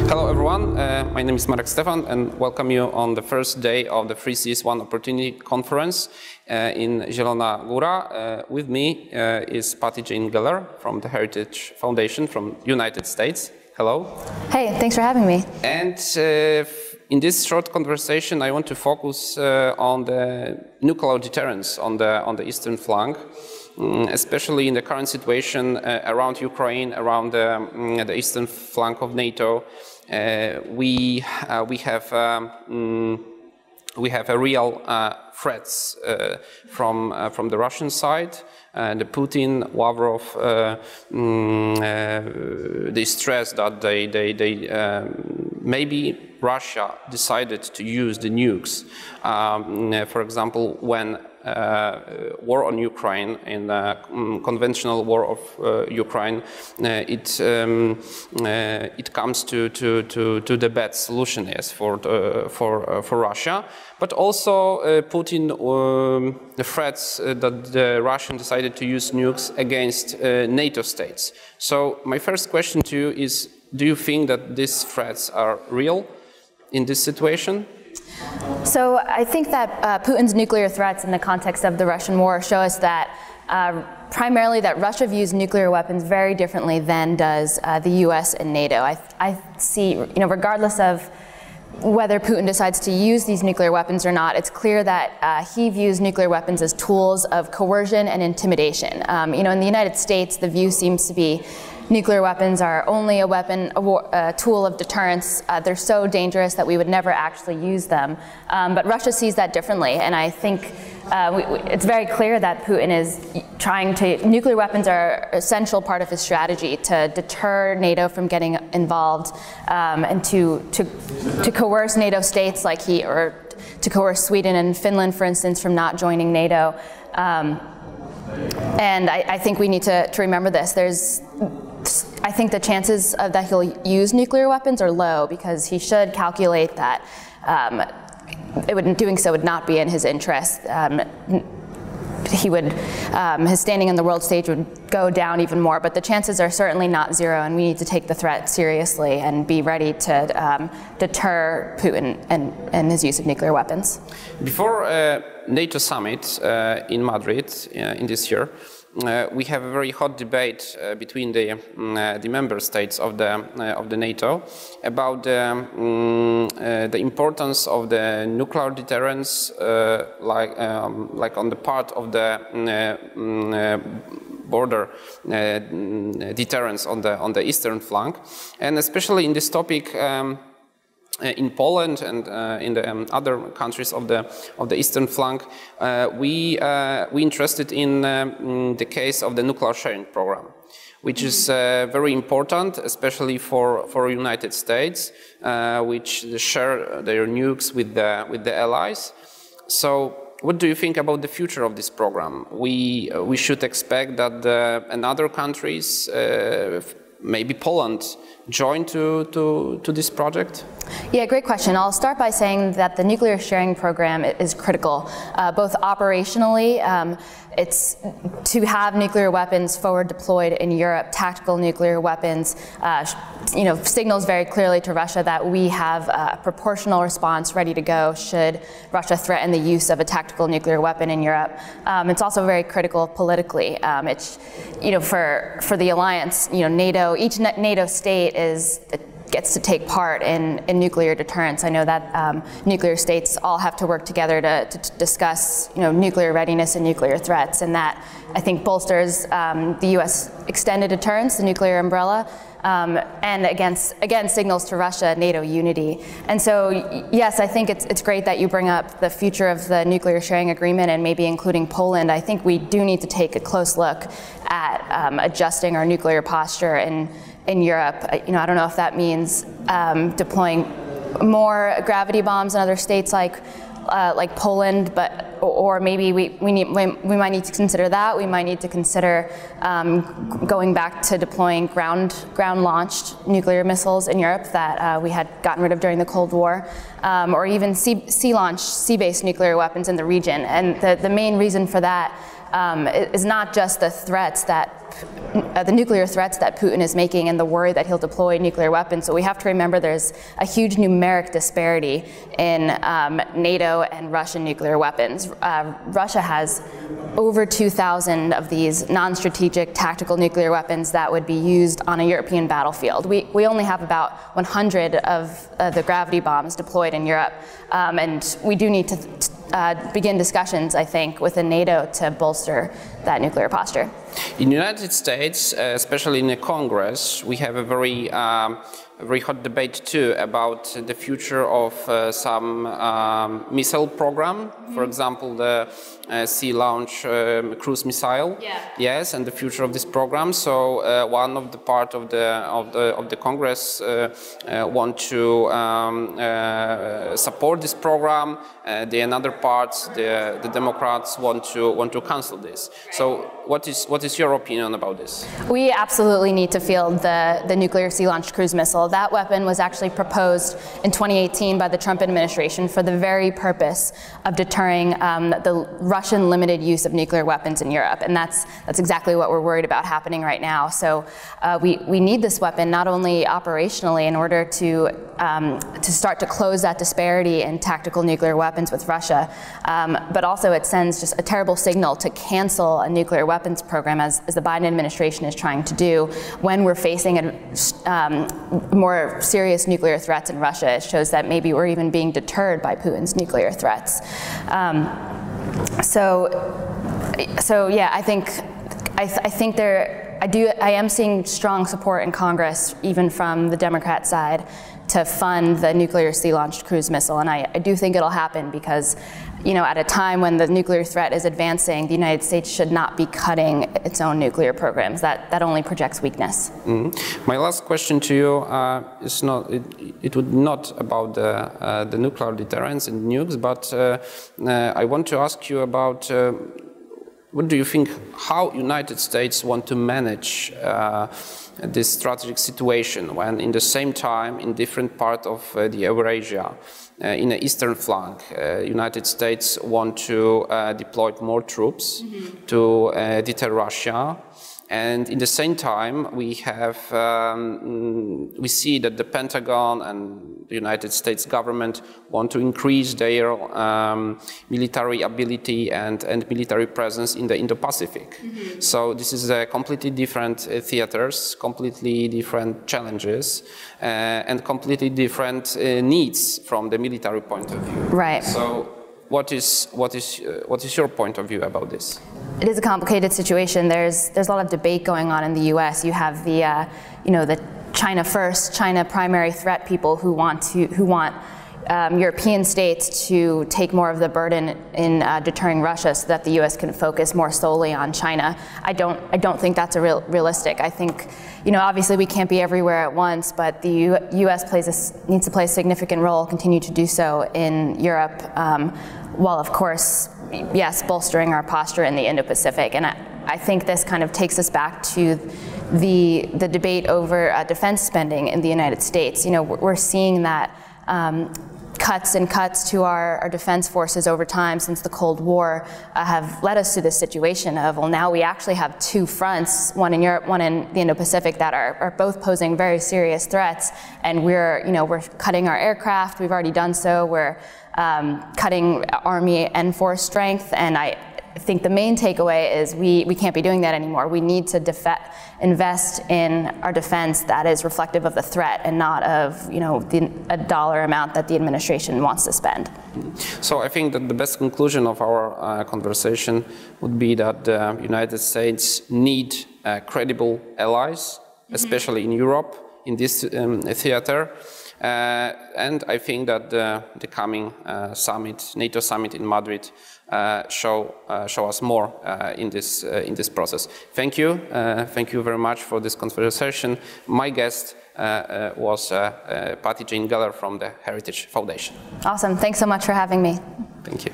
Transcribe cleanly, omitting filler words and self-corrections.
Hello everyone, my name is Marek Stefan and welcome you on the first day of the Free Seas One Opportunity Conference in Zielona Góra. With me is Patty Jane Geller from the Heritage Foundation from United States. Hello. Hey, thanks for having me. And in this short conversation I want to focus on the nuclear deterrence on the eastern flank. Especially in the current situation around Ukraine, around the eastern flank of NATO, we have a real threats from the Russian side. The Putin, Lavrov, they stress that they maybe Russia decided to use the nukes. For example, when war on Ukraine, in the conventional war of Ukraine, it comes to the bad solution, yes, for Russia. But also Putin the threats that the Russian decided to use nukes against NATO states. So my first question to you is: do you think that these threats are real in this situation? So I think that Putin's nuclear threats in the context of the Russian war show us that primarily that Russia views nuclear weapons very differently than does the US and NATO. I see, regardless of whether Putin decides to use these nuclear weapons or not, it's clear that he views nuclear weapons as tools of coercion and intimidation. In the United States, the view seems to be nuclear weapons are only a tool of deterrence. They're so dangerous that we would never actually use them. But Russia sees that differently, and I think it's very clear that Putin is trying to. Nuclear weapons are an essential part of his strategy to deter NATO from getting involved, and to coerce NATO states or to coerce Sweden and Finland, for instance, from not joining NATO. And I think we need to remember this. I think the chances that he'll use nuclear weapons are low, because he should calculate that doing so would not be in his interest. His standing on the world stage would go down even more, but the chances are certainly not zero, and we need to take the threat seriously and be ready to deter Putin and his use of nuclear weapons. Before NATO summit in Madrid in this year, we have a very hot debate between the member states of the NATO about the importance of the nuclear deterrence, like on the part of the border deterrence on the eastern flank, and especially in this topic. In Poland and in the other countries of the eastern flank, we interested in the case of the nuclear sharing program, which is very important, especially for United States, which share their nukes with the allies. So, what do you think about the future of this program? We should expect that another countries, maybe Poland, join to this project? Yeah, great question. I'll start by saying that the nuclear sharing program is critical, both operationally. It's to have nuclear weapons forward deployed in Europe, tactical nuclear weapons, signals very clearly to Russia that we have a proportional response ready to go should Russia threaten the use of a tactical nuclear weapon in Europe. It's also very critical politically. It's, for the alliance, NATO, each NATO state gets to take part in nuclear deterrence. I know that nuclear states all have to work together to discuss nuclear readiness and nuclear threats, and that I think bolsters the U.S. extended deterrence, the nuclear umbrella, and again signals to Russia NATO unity. And so yes, I think it's great that you bring up the future of the nuclear sharing agreement and maybe including Poland. I think we do need to take a close look at adjusting our nuclear posture in Europe. I don't know if that means deploying more gravity bombs in other states like Poland, or maybe we might need to consider that. We might need to consider going back to deploying ground-launched nuclear missiles in Europe that we had gotten rid of during the Cold War, or even sea-launched, sea-based nuclear weapons in the region. And the main reason for that is not just the threats that the nuclear threats that Putin is making and the worry that he'll deploy nuclear weapons. So we have to remember there's a huge numeric disparity in NATO and Russian nuclear weapons. Russia has over 2,000 of these non-strategic tactical nuclear weapons that would be used on a European battlefield. We only have about 100 of the gravity bombs deployed in Europe, and we do need to begin discussions, I think, within NATO to bolster that nuclear posture. In the United States, especially in the Congress, we have a very hot debate too about the future of some missile program. For example, the Sea Launch cruise missile. Yeah. Yes, and the future of this program. So one of the part of the Congress want to support this program. The another part, the Democrats want to cancel this. So what is your opinion about this? We absolutely need to field the nuclear sea-launched cruise missile. That weapon was actually proposed in 2018 by the Trump administration for the very purpose of deterring the Russian limited use of nuclear weapons in Europe, and that's exactly what we're worried about happening right now. So we need this weapon not only operationally in order to start to close that disparity in tactical nuclear weapons with Russia, but also it sends just a terrible signal to cancel a nuclear weapons program, as the Biden administration is trying to do when we're facing more serious nuclear threats in Russia. It shows that maybe we're even being deterred by Putin's nuclear threats. So yeah, I think I am seeing strong support in Congress, even from the Democrat side, to fund the nuclear sea-launched cruise missile, and I do think it'll happen because, you know, at a time when the nuclear threat is advancing, the United States should not be cutting its own nuclear programs. That only projects weakness. Mm-hmm. My last question to you is not. It would not about the nuclear deterrence and nukes, but I want to ask you about. What do you think, how United States want to manage this strategic situation when in the same time in different parts of the Eurasia, in the eastern flank, United States want to deploy more troops to deter Russia, and in the same time we have we see that the Pentagon and the United States government want to increase their military ability and military presence in the Indo-Pacific. So this is a completely different theaters, completely different challenges, and completely different needs from the military point of view. Right. So what is your point of view about this? It is a complicated situation. There's a lot of debate going on in the U.S. You have the the China first, China primary threat people who want European states to take more of the burden in deterring Russia, so that the U.S. can focus more solely on China. I don't think that's realistic. I think, obviously we can't be everywhere at once, but the U.S. needs to play a significant role, continue to do so in Europe, while of course, yes, bolstering our posture in the Indo-Pacific. And I think this kind of takes us back to the debate over defense spending in the United States. We're seeing that cuts to our defense forces over time since the Cold War have led us to this situation of, well, now we actually have two fronts, one in Europe, one in the Indo-Pacific, that are both posing very serious threats, and we're cutting our aircraft. We've already done so. We're cutting Army and force strength, and I think the main takeaway is we can't be doing that anymore. We need to invest in our defense that is reflective of the threat and not of a dollar amount that the administration wants to spend. So I think that the best conclusion of our conversation would be that the United States need credible allies, especially in Europe, in this theater. And I think that the coming summit, NATO summit in Madrid, show us more in this process. Thank you very much for this conversation. My guest was Patty Jane Geller from the Heritage Foundation. Awesome. Thanks so much for having me. Thank you.